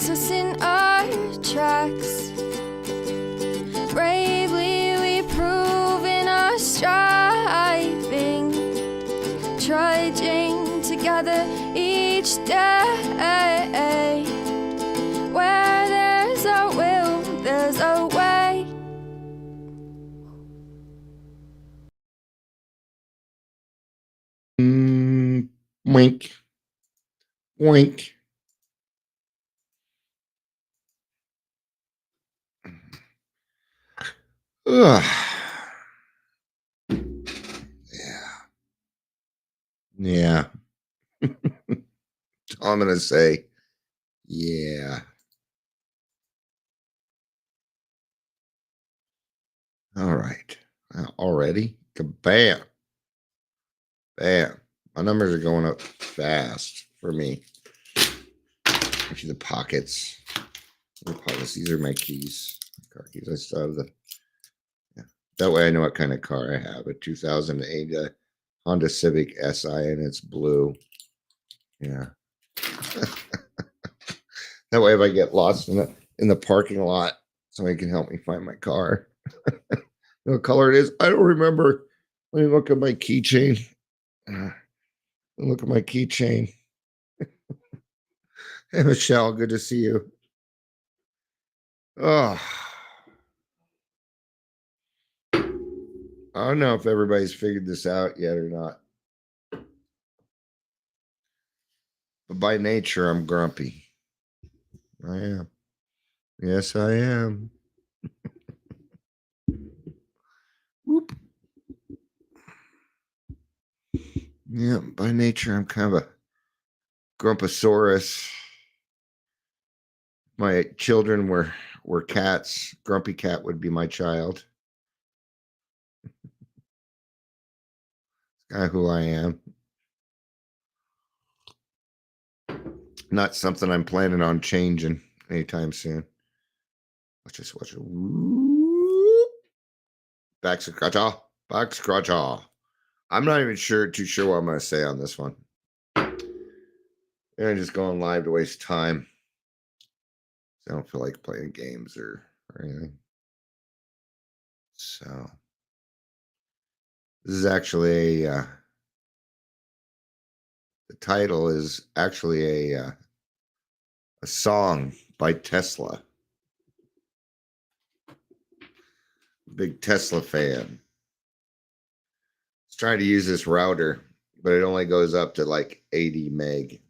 keeps us in our tracks. Bravely we prove in our striving, trudging together each day. Where there's a will, there's a way. Wink. Wink. Ugh. Yeah. I'm going to say, yeah. All right. Already? Kabam. Bam. My numbers are going up fast for me. Actually, the pockets. These are my keys. Car keys. I still have the. Yeah. That way I know what kind of car I have. A 2008 Honda Civic Si, and it's blue. Yeah. That way, if I get lost in the parking lot, somebody can help me find my car. You know what color it is? I don't remember. Let me look at my keychain. Look at my keychain. Hey, Michelle, good to see you. Oh, I don't know if everybody's figured this out yet or not. But by nature, I'm grumpy. I am. Yes, I am. Whoop. Yeah, by nature, I'm kind of a grumposaurus. My children were cats. Grumpy cat would be my child. Kind of who I am. Not something I'm planning on changing anytime soon. Let's just watch it. Back scratcher. Back scratcher. I'm not even too sure what I'm going to say on this one. I'm just going live to waste time. I don't feel like playing games or anything. So this is actually the title is actually a song by Tesla. Big Tesla fan. Let's try to use this router, but it only goes up to like 80 meg.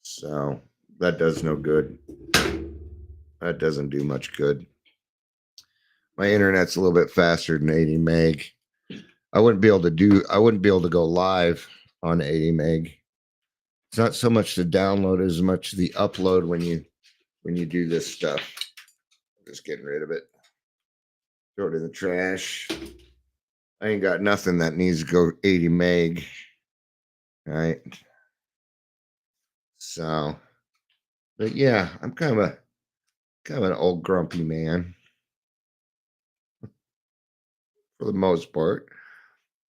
So that does no good. That doesn't do much good. My internet's a little bit faster than 80 meg. I wouldn't be able to go live on 80 meg. It's not so much the download as much the upload when you do this stuff. I'm just getting rid of it. Throw it in the trash. I ain't got nothing that needs to go 80 meg. All right. So, but yeah, I'm kind of an old grumpy man. For the most part.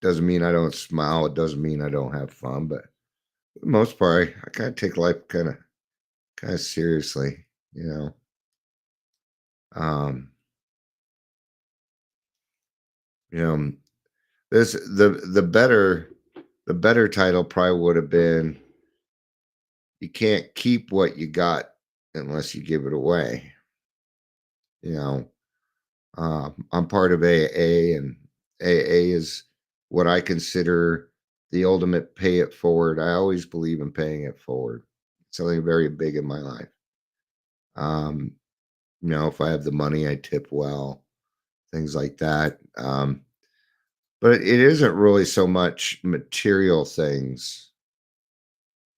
Doesn't mean I don't smile. It doesn't mean I don't have fun, but for the most part, I kind of take life kind of seriously, you know. You know, this the better title probably would have been "You Can't Keep What You Got Unless You Give It Away." You know, I'm part of AA, and AA is what I consider the ultimate pay it forward. I always believe in paying it forward. It's something very big in my life. You know, if I have the money, I tip well, things like that. But it isn't really so much material things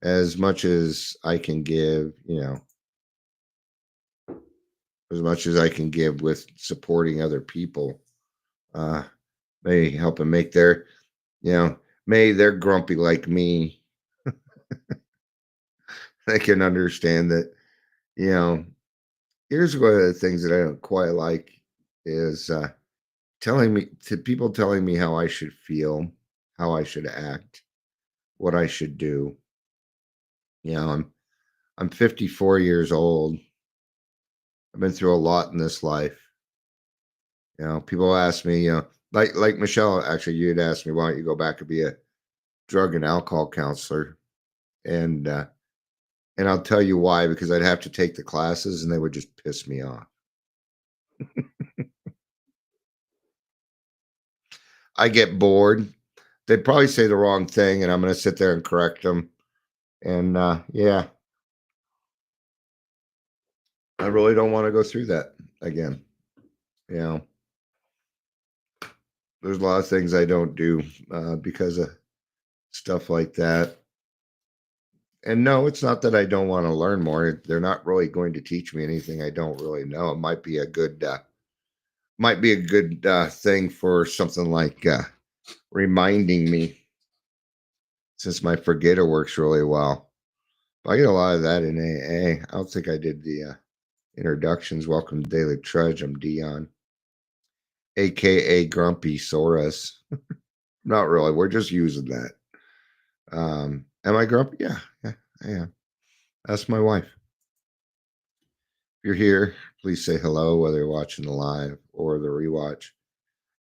as much as I can give, you know, as much as I can give with supporting other people. May help them make their, you know, may they're grumpy like me. They can understand that, you know, here's one of the things that I don't quite like is telling me how I should feel, how I should act, what I should do. You know, I'm 54 years old. I've been through a lot in this life. People ask me, like Michelle, actually, you'd asked me, why don't you go back and be a drug and alcohol counselor? And I'll tell you why, because I'd have to take the classes and they would just piss me off. I get bored. They'd probably say the wrong thing, and I'm going to sit there and correct them. And yeah, I really don't want to go through that again. There's a lot of things I don't do because of stuff like that. And no, it's not that I don't want to learn more. They're not really going to teach me anything I don't really know. It might be a good thing for something like reminding me, since my forgetter works really well. But I get a lot of that in AA. I don't think I did the introductions. Welcome to Daily Trudge. I'm Dion, aka Grumpy Soros. Not really. We're just using that. Am I grumpy? Yeah, I am. That's my wife. If you're here, please say hello, whether you're watching the live or the rewatch.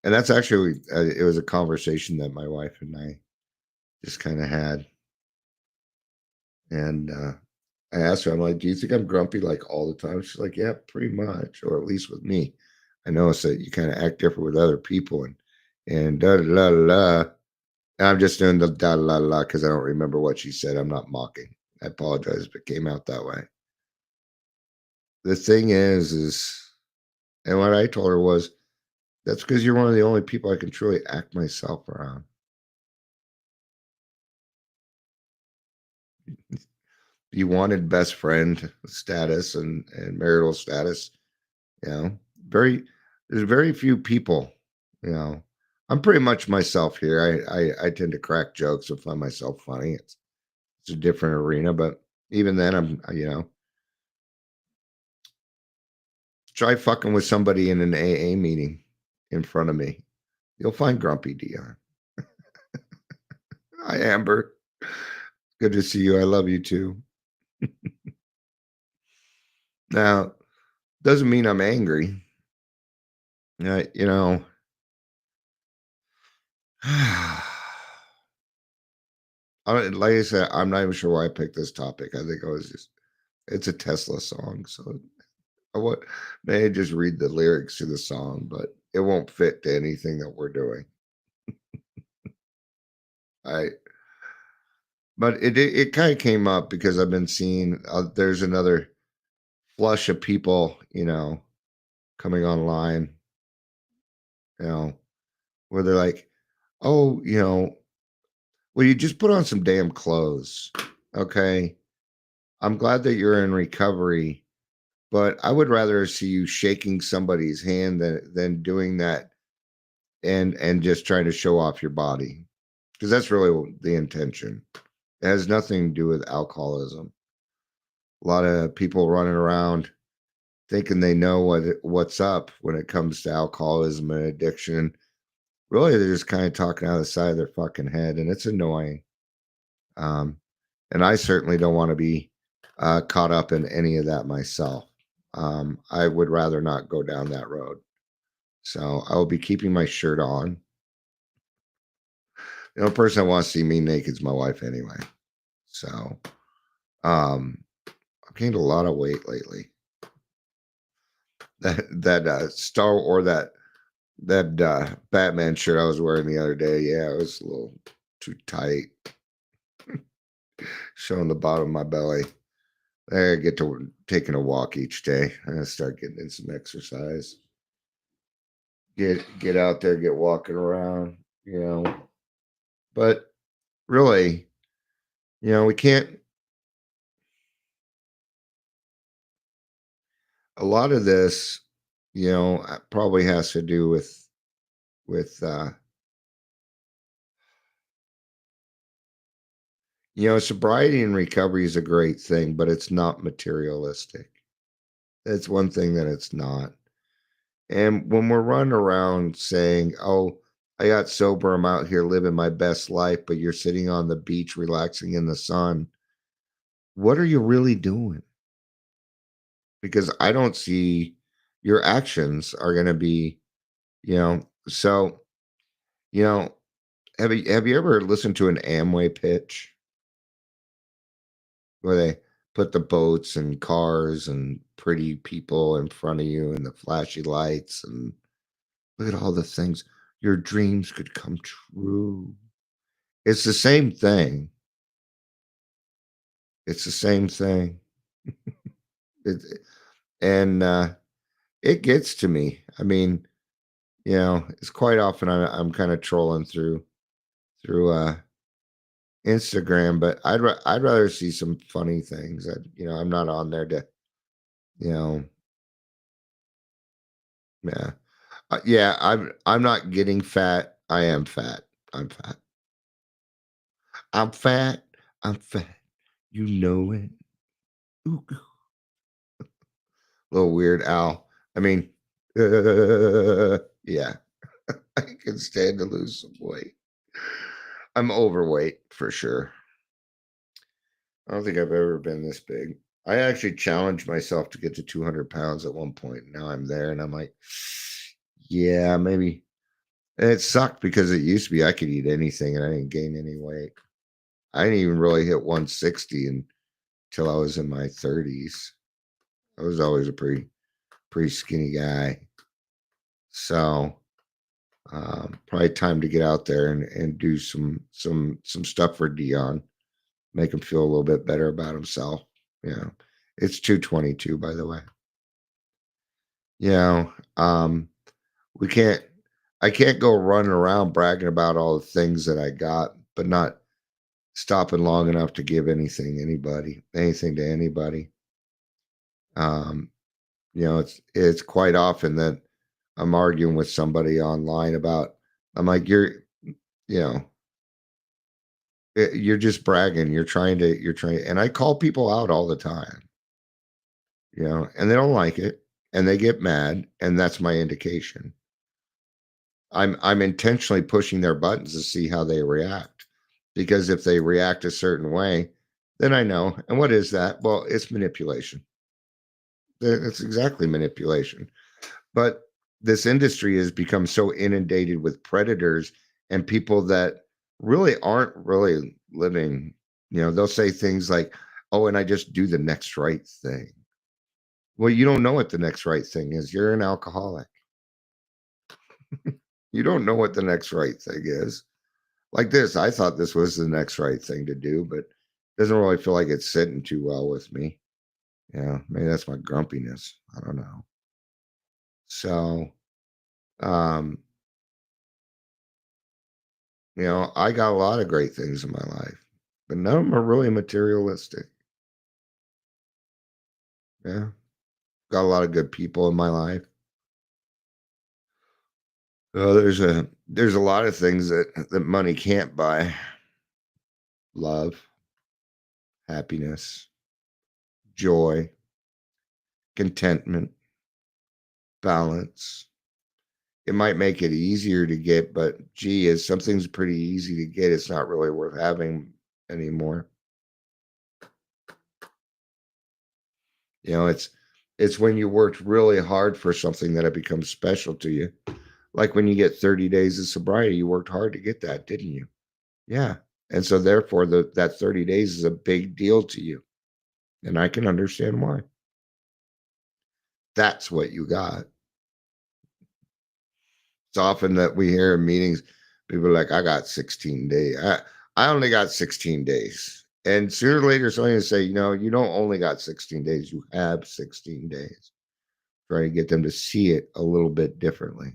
And that's actually, it was a conversation that my wife and I just kind of had. And I asked her, I'm like, do you think I'm grumpy like all the time? She's like, yeah, pretty much, or at least with me. I notice that you kind of act different with other people, and da da da da. I'm just doing the da la la because I don't remember what she said. I'm not mocking. I apologize if it came out that way. The thing is, and what I told her was, that's because you're one of the only people I can truly act myself around. You wanted best friend status and marital status, there's very few people, I'm pretty much myself here. I tend to crack jokes and find myself funny. It's a different arena, but even then I'm, try fucking with somebody in an AA meeting in front of me. You'll find grumpy Dion. Hi, Amber. Good to see you. I love you too. Now, doesn't mean I'm angry. Like I said, I'm not even sure why I picked this topic. I think it's a Tesla song. So may I just read the lyrics to the song, but it won't fit to anything that we're doing. But it kind of came up because I've been seeing there's another flush of people, coming online, where they're like, oh, well, you just put on some damn clothes. Okay. I'm glad that you're in recovery, but I would rather see you shaking somebody's hand than doing that and just trying to show off your body, because that's really the intention. It has nothing to do with alcoholism. A lot of people running around thinking they know what's up when it comes to alcoholism and addiction. Really, they're just kind of talking out of the side of their fucking head, and it's annoying. And I certainly don't want to be caught up in any of that myself. I would rather not go down that road. So I will be keeping my shirt on. The only person that wants to see me naked is my wife anyway. So I've gained a lot of weight lately. That Star or that Batman shirt I was wearing the other day, yeah, it was a little too tight. Showing the bottom of my belly. I get to taking a walk each day. I'm gonna start getting in some exercise. Get out there, get walking around, But really, we can't. A lot of this, probably has to do with sobriety and recovery is a great thing, but it's not materialistic. That's one thing that it's not. And when we're running around saying, oh, I got sober, I'm out here living my best life, but you're sitting on the beach relaxing in the sun, what are you really doing? Because I don't see your actions are going to be, so, you know, have you ever listened to an Amway pitch where they put the boats and cars and pretty people in front of you and the flashy lights and look at all the things your dreams could come true. It's the same thing. It's the same thing. It, and it gets to me. I mean, it's quite often I'm kind of trolling through Instagram, but I'd rather see some funny things. I'm not on there to, you know, yeah, yeah. I'm not getting fat. I am fat. I'm fat. I'm fat. I'm fat. You know it. Ooh, little Weird Al. I mean, yeah, I can stand to lose some weight. I'm overweight for sure. I don't think I've ever been this big. I actually challenged myself to get to 200 pounds at one point. Now I'm there, and I'm like, yeah, maybe. And it sucked because it used to be I could eat anything and I didn't gain any weight. I didn't even really hit 160 until I was in my 30s. I was always a pretty skinny guy. So probably time to get out there and do some stuff for Dion, make him feel a little bit better about himself. It's 222, by the way. You know, um, we can't. I can't go running around bragging about all the things that I got, but not stopping long enough to give anything to anybody. Um, it's quite often that I'm arguing with somebody online about. I'm like, you know, you're just bragging. You're trying, and I call people out all the time. And they don't like it, and they get mad, and that's my indication. I'm intentionally pushing their buttons to see how they react, because if they react a certain way, then I know. And what is that? Well, it's manipulation. It's exactly manipulation. But this industry has become so inundated with predators and people that really aren't really living. They'll say things like, "Oh, and I just do the next right thing." Well, you don't know what the next right thing is. You're an alcoholic. You don't know what the next right thing is. Like this, I thought this was the next right thing to do, but it doesn't really feel like it's sitting too well with me. Maybe that's my grumpiness. I don't know. So, um, I got a lot of great things in my life, but none of them are really materialistic. Yeah. Got a lot of good people in my life. There's a lot of things that money can't buy. Love, happiness, joy, contentment, balance. It might make it easier to get, but gee, if something's pretty easy to get, it's not really worth having anymore. It's when you worked really hard for something that it becomes special to you. Like when you get 30 days of sobriety, you worked hard to get that, didn't you? Yeah. And so therefore that 30 days is a big deal to you. And I can understand why. That's what you got. It's often that we hear in meetings, people are like, I got 16 days. I only got 16 days. And sooner or later, somebody will say, you don't only got 16 days, you have 16 days. Try to get them to see it a little bit differently.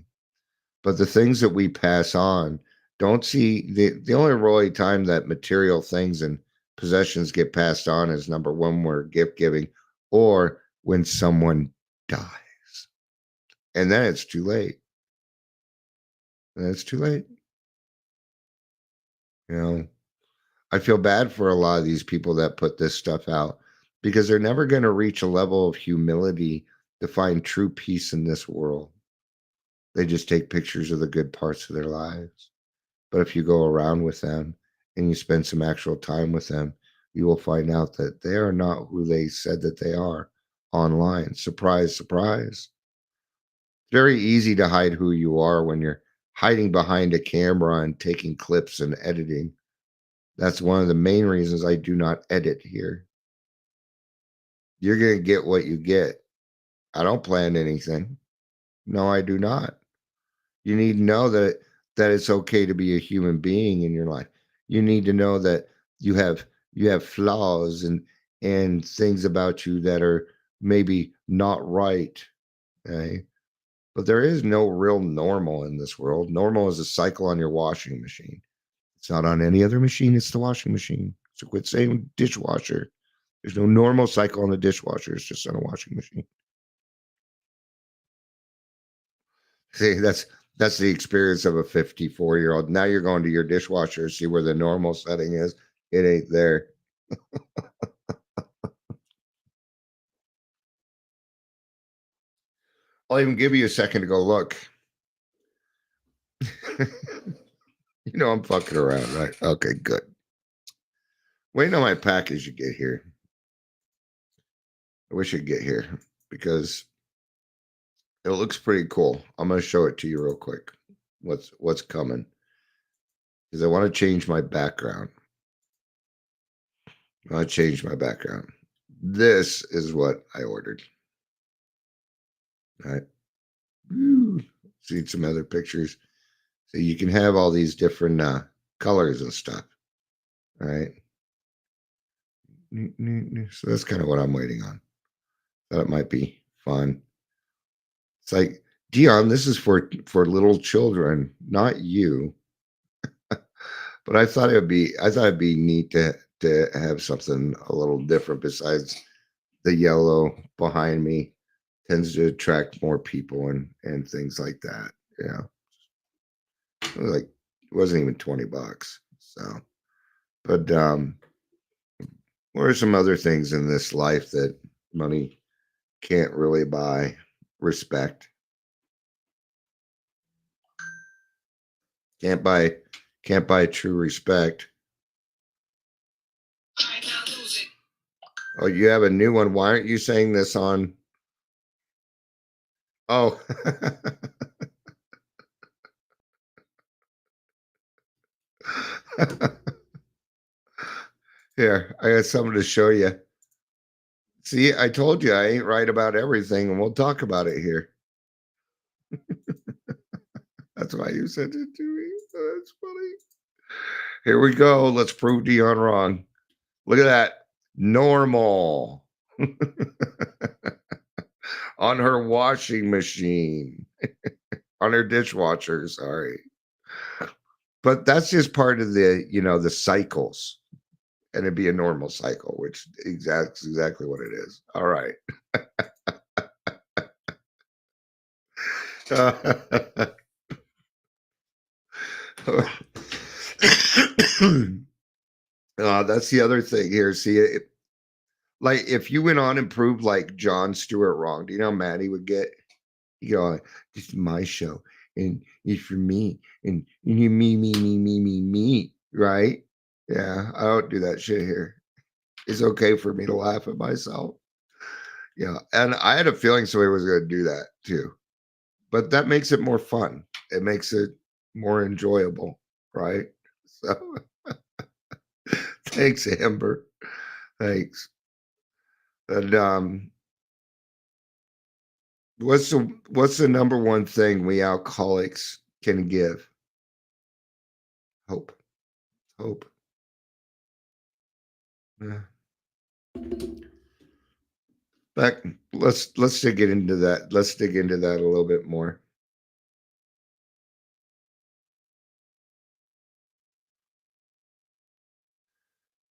But the things that we pass on, don't see the only really time that material things and possessions get passed on is number one, we're gift giving, or when someone dies. And then it's too late. And it's too late. I feel bad for a lot of these people that put this stuff out because they're never going to reach a level of humility to find true peace in this world. They just take pictures of the good parts of their lives. But if you go around with them and you spend some actual time with them, you will find out that they are not who they said that they are online. Surprise, surprise. Very easy to hide who you are when you're hiding behind a camera and taking clips and editing. That's one of the main reasons I do not edit here. You're going to get what you get. I don't plan anything. No, I do not. You need to know that it's okay to be a human being in your life. You need to know that you have flaws and things about you that are maybe not right. Okay? But there is no real normal in this world. Normal is a cycle on your washing machine. It's not on any other machine, it's the washing machine. So quit saying dishwasher. There's no normal cycle on the dishwasher, it's just on a washing machine. See, that's the experience of a 54-year-old. Now you're going to your dishwasher, see where the normal setting is. It ain't there. I'll even give you a second to go look. You know I'm fucking around, right? Okay, good. Waiting on my package to get here. I wish it'd get here because it looks pretty cool. I'm gonna show it to you real quick. What's coming? Because I want to change my background. I want to change my background. This is what I ordered. All right. See some other pictures. So you can have all these different colors and stuff. All right. So that's kind of what I'm waiting on. Thought it might be fun. It's like, Dion, this is for little children, not you. But I thought it'd be neat to have something a little different besides the yellow behind me. Tends to attract more people and things like that. Yeah. It wasn't even $20. So, but what are some other things in this life that money can't really buy? Respect. Can't buy true respect. Oh, you have a new one. Why aren't you saying this on? Oh. Here, I got something to show you. See, I told you I ain't right about everything, and we'll talk about it here. That's why you sent it to me. That's funny. Here we go. Let's prove Dion wrong. Look at that. Normal. On her washing machine. On her dishwasher, sorry. But that's just part of the cycles. And it'd be a normal cycle, which exactly what it is. All right. That's the other thing here. See, like if you went on and proved like Jon Stewart wrong, do you know how mad he would get? You go, this is my show, and it's for me, and you me, right? Yeah, I don't do that shit here. It's okay for me to laugh at myself. Yeah, and I had a feeling somebody was going to do that too, but that makes it more fun. It makes it more enjoyable, right? So, thanks, Amber. Thanks. And what's the number one thing we alcoholics can give? Hope. Hope. Yeah. Back. Let's dig into that. Let's dig into that a little bit more.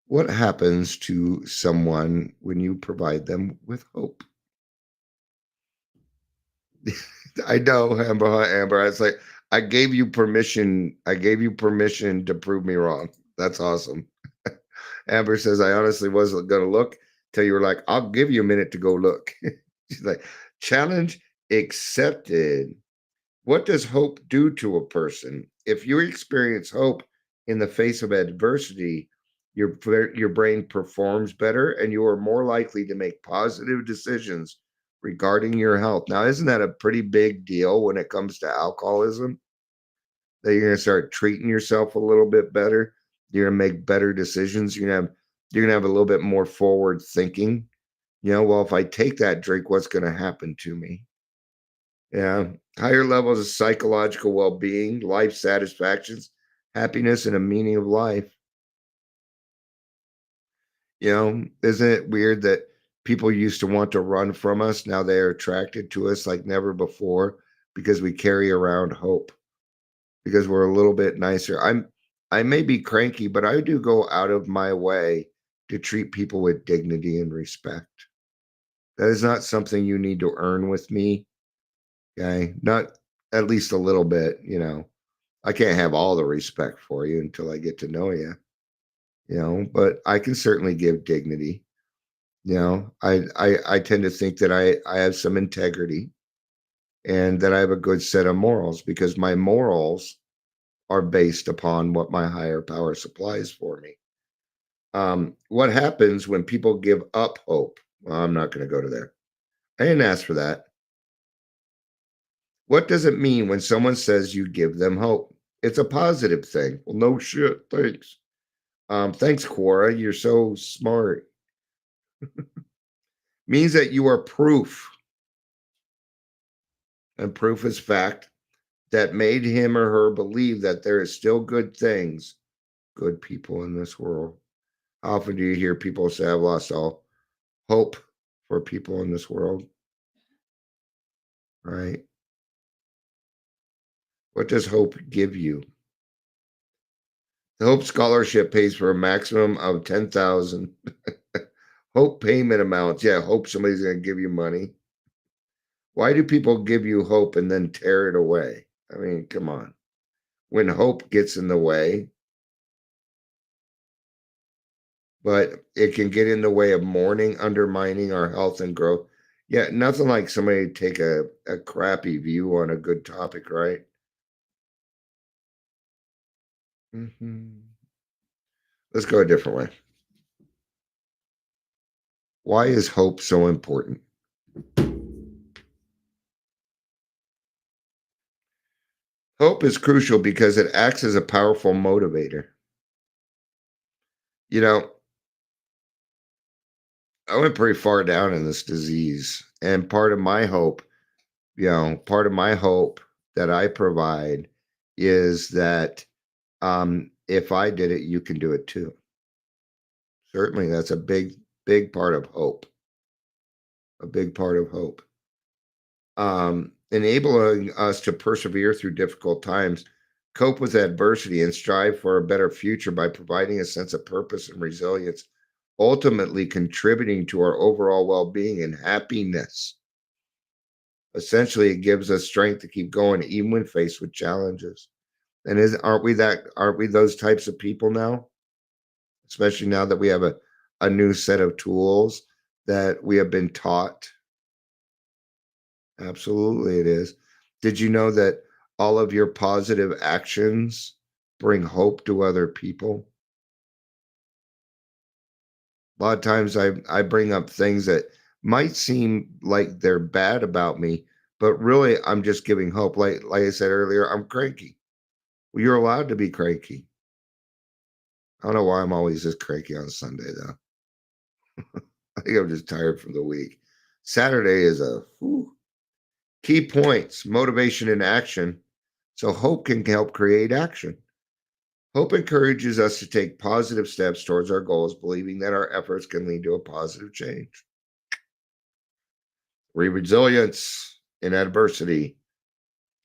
What happens to someone when you provide them with hope? I know, Amber. It's like I gave you permission. I gave you permission to prove me wrong. That's awesome. Amber says, I honestly wasn't going to look till you were like, I'll give you a minute to go look. She's like, challenge accepted. What does hope do to a person? If you experience hope in the face of adversity, your brain performs better, and you are more likely to make positive decisions regarding your health. Now, isn't that a pretty big deal when it comes to alcoholism? That you're gonna start treating yourself a little bit better. You're gonna make better decisions. You're gonna have a little bit more forward thinking. Well, if I take that drink, what's gonna happen to me? Yeah. Higher levels of psychological well-being, life satisfactions, happiness, and a meaning of life. Isn't it weird that people used to want to run from us? Now they are attracted to us like never before because we carry around hope, because we're a little bit nicer. I may be cranky, but I do go out of my way to treat people with dignity and respect. That is not something you need to earn with me. Okay. Not at least a little bit. I can't have all the respect for you until I get to know you, but I can certainly give dignity. I tend to think that I have some integrity and that I have a good set of morals because my morals are based upon what my higher power supplies for me. What happens when people give up hope? Well, I'm not going to go to there. I didn't ask for that. What does it mean when someone says you give them hope? It's a positive thing. Well, no shit. Thanks. Thanks, Quora. You're so smart. Means that you are proof, and proof is fact, that made him or her believe that there is still good things, good people in this world. How often do you hear people say, I've lost all hope for people in this world? Right? What does hope give you? The Hope Scholarship pays for a maximum of 10,000. Hope payment amounts. Yeah, hope somebody's going to give you money. Why do people give you hope and then tear it away? I mean, come on. When hope gets in the way, but it can get in the way of mourning, undermining our health and growth. Yeah, nothing like somebody take a crappy view on a good topic, right? Let's go a different way. Why is hope so important? Hope is crucial because it acts as a powerful motivator. You know, I went pretty far down in this disease, and part of my hope that I provide is that if I did it, you can do it too. Certainly, that's a big, big part of hope. A big part of hope. Enabling us to persevere through difficult times, cope with adversity, and strive for a better future by providing a sense of purpose and resilience, ultimately contributing to our overall well-being and happiness. Essentially, it gives us strength to keep going even when faced with challenges. And aren't we those types of people now? Especially now that we have a new set of tools that we have been taught. Absolutely, it is. Did you know that all of your positive actions bring hope to other people? A lot of times I bring up things that might seem like they're bad about me, but really I'm just giving hope. Like I said earlier, I'm cranky. Well, you're allowed to be cranky. I don't know why I'm always this cranky on Sunday though. I think I'm just tired from the week. Saturday is key points, motivation and action. So hope can help create action. Hope encourages us to take positive steps towards our goals, believing that our efforts can lead to a positive change. Resilience in adversity.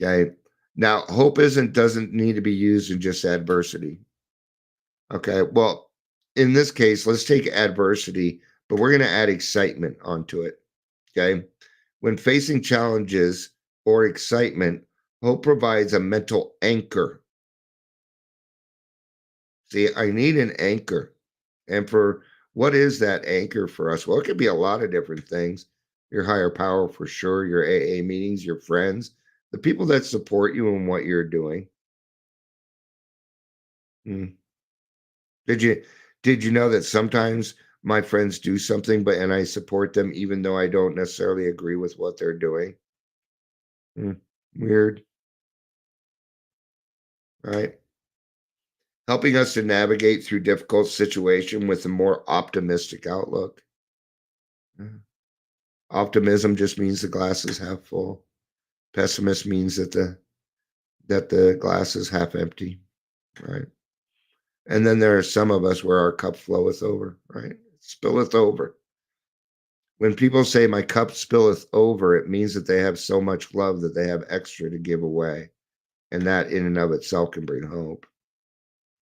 Okay. Now, hope doesn't need to be used in just adversity. Okay. Well, in this case, let's take adversity, but we're going to add excitement onto it. Okay. When facing challenges or excitement, hope provides a mental anchor. See, I need an anchor. And for what is that anchor for us? Well, it could be a lot of different things. Your higher power for sure, your AA meetings, your friends, the people that support you in what you're doing. Hmm. Did Did you know that sometimes my friends do something, and I support them even though I don't necessarily agree with what they're doing? Hmm, weird, right? Helping us to navigate through difficult situation with a more optimistic outlook. Yeah. Optimism just means the glass is half full. Pessimist means that the glass is half empty, right? And then there are some of us where our cup floweth over, right? Spilleth over. When people say my cup spilleth over, it means that they have so much love that they have extra to give away. And that in and of itself can bring hope.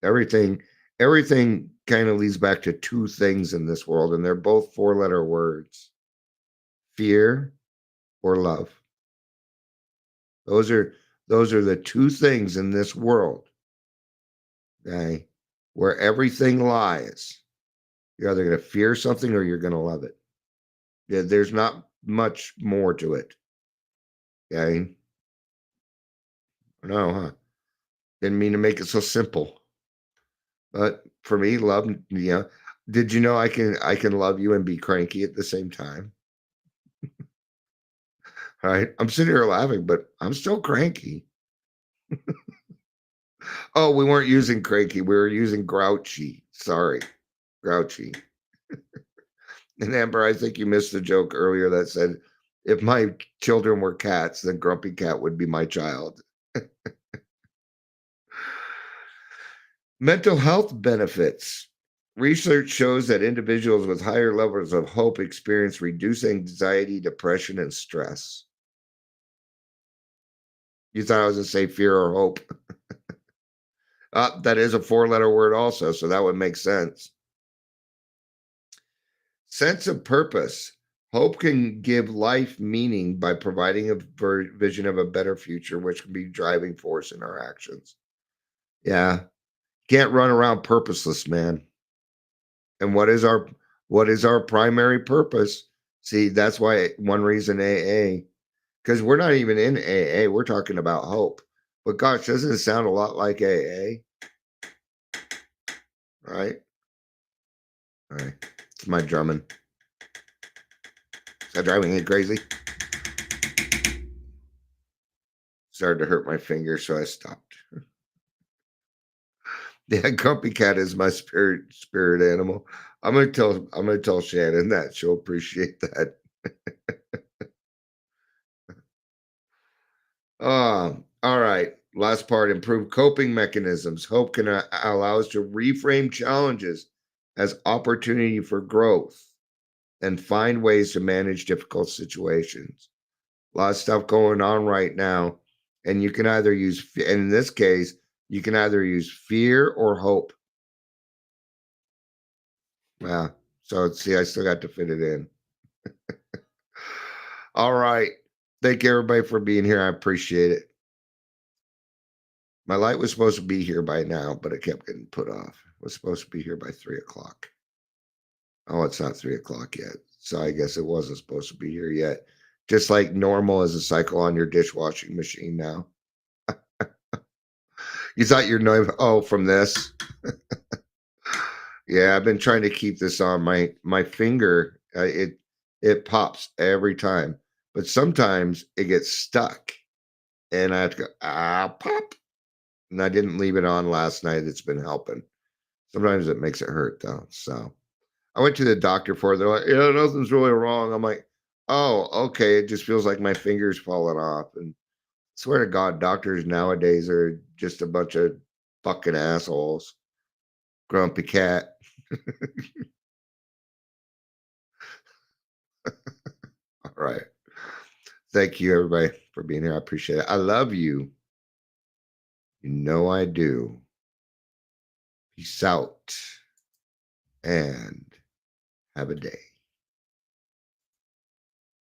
Everything, everything kind of leads back to two things in this world, and they're both four-letter words: fear or love. Those are the two things in this world, okay, where everything lies. You're either going to fear something or you're going to love it. Yeah, there's not much more to it. Okay. No, huh? Didn't mean to make it so simple. But for me, love, did you know I can love you and be cranky at the same time? All right. I'm sitting here laughing, but I'm still cranky. Oh, we weren't using cranky. We were using grouchy. Sorry. Grouchy. And Amber, I think you missed the joke earlier that said, if my children were cats, then Grumpy Cat would be my child. Mental health benefits. Research shows that individuals with higher levels of hope experience reduced anxiety, depression, and stress. You thought I was going to say fear or hope. That is a four-letter word also, so that would make sense. Sense of purpose. Hope can give life meaning by providing a vision of a better future, which can be driving force in our actions. Yeah. Can't run around purposeless, man. And what is our primary purpose? See, that's why one reason AA, because we're not even in AA, we're talking about hope. But gosh, doesn't it sound a lot like AA? Right? All right. It's my drumming. Is that driving me crazy? Started to hurt my finger, so I stopped. Yeah, Grumpy Cat is my spirit animal. I'm gonna tell Shannon that. She'll appreciate that. All right. Last part, improve coping mechanisms. Hope can allow us to reframe challenges as opportunity for growth and find ways to manage difficult situations. A lot of stuff going on right now, and you can either use, and in this case, you can either use fear or hope. Yeah. So see, I still got to fit it in. All right. Thank you everybody for being here. I appreciate it. My light was supposed to be here by now, but it kept getting put off. It was supposed to be here by 3:00. Oh, it's not 3:00 yet. So I guess it wasn't supposed to be here yet. Just like normal is a cycle on your dishwashing machine now. You thought you're knowing, oh, from this. Yeah, I've been trying to keep this on my finger. It pops every time, but sometimes it gets stuck, and I have to go pop. And I didn't leave it on last night. It's been helping. Sometimes it makes it hurt though. So I went to the doctor for it. They're like, yeah, nothing's really wrong. I'm like, oh, okay. It just feels like my finger's falling off. And I swear to God, doctors nowadays are just a bunch of fucking assholes. Grumpy Cat. All right. Thank you, everybody, for being here. I appreciate it. I love you. You know I do. Peace out and have a day.